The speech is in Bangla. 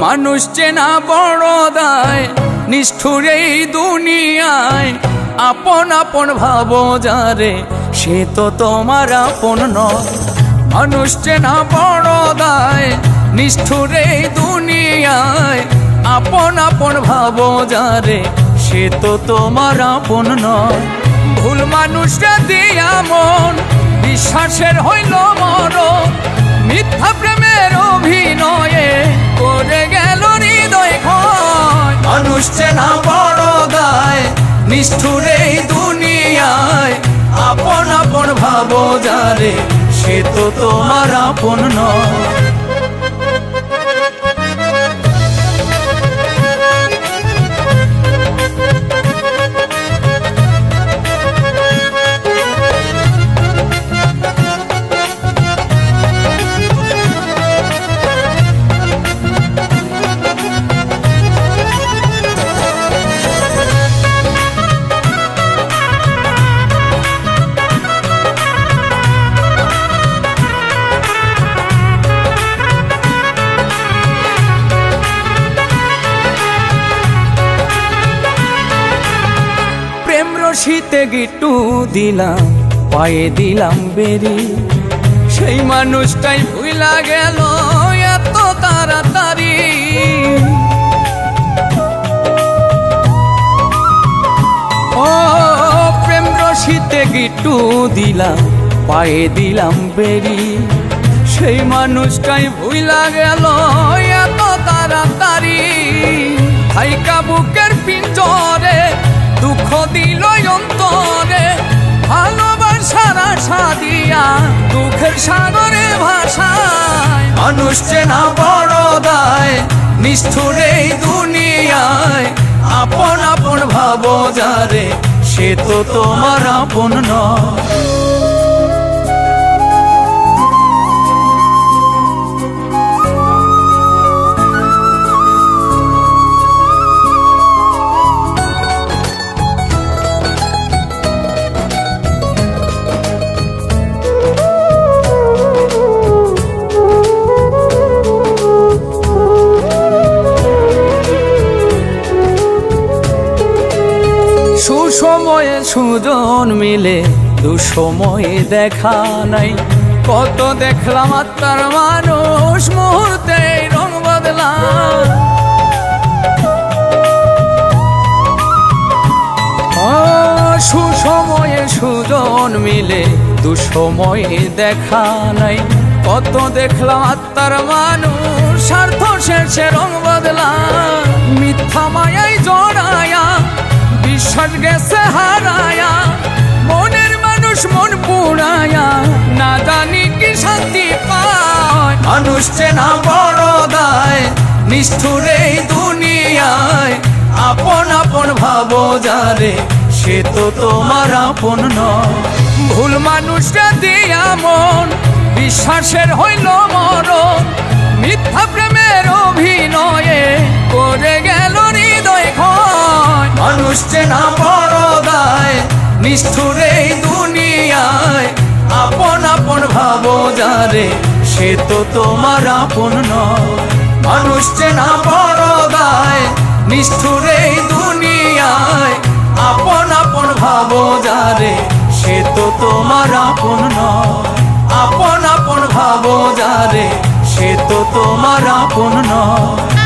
মানুষ চেনা বড় দায়, নিষ্ঠুর এই দুনিয়ায়। আপন আপন ভাবো যারে, সে তো তোমার আপন নয়। মানুষ চেনা বড় দায়, নিষ্ঠুর এই দুনিয়ায়। আপন আপন ভাবো যারে, সে তো তোমার আপন নয়। ভুল মানুষটা দিয়া মন, বিশ্বাসের হইল মরণ। মিথ্যা প্রেমের অভিনয়ে করে গেল হৃদয় ক্ষয়। মানুষ চেনা বড় দায়, নিষ্ঠুর এই দুনিয়ায়। আপন আপন ভাবো যারে, সে তো তোমার আপন নয়। শীতে গিট্টু দিলাম, পায়ে দিলাম বেরি। সেই মানুষটাই ভুইলা গেল এত তাড়াতাড়ি। ও প্রেম রশিতে গিট্টু দিলাম, পায়ে দিলাম বেরি। সেই মানুষটাই ভুইলা গেল এত তাড়াতাড়ি। থাইকা বুকের পিঞ্জরে দুঃখ দিল অন্তরে। ভালোবাসার আশা দিয়া দুঃখের সাগরে ভাষায়। মানুষ চেনা বড় দায়, নিষ্ঠুর এই দুনিয়ায়। আপন আপন ভাবো যারে, সে তো তোমার আপন নয়। সুসময়ে সুজন মিলে, দুঃসময়ে দেখা নাই। কত দেখলাম আত্মার মানুষ, মুহূর্তে রং বদলা। সুসময়ে সুজন মিলে, দুঃসময়ে দেখা নাই। কত দেখলাম আত্মার মানুষ, স্বার্থ শেষে রং বদলা। মিথ্যা মায়ায় জড়ায়া, বিশ্বাস গেছে হারায়া। মনের মানুষ মন পুড়ায়া, না জানি কি শান্তি পায়। মানুষ চেনা বড় দায়, নিষ্ঠুর এই দুনিয়ায়। আপন আপন ভাবো যারে, সে তো তোমার আপন নয়। ভুল মানুষটা দিয়া মন, বিশ্বাসের হইল মরণ। মিথ্যা প্রেমের অভিনয়ে করে গেল হৃদয় ক্ষয়। মানুষ চেনা বড় দায়, নিষ্ঠুর এই দুনিয়ায়। আপন আপন ভাবো যারে, সে তো তোমার আপন নয়। মানুষ চেনা বড় দায়, নিষ্ঠুর এই দুনিয়ায়। আপন আপন ভাবো যারে, সে তো তোমার আপন নয়। আপন আপন ভাবো যারে, সে তো তোমার আপন নয়।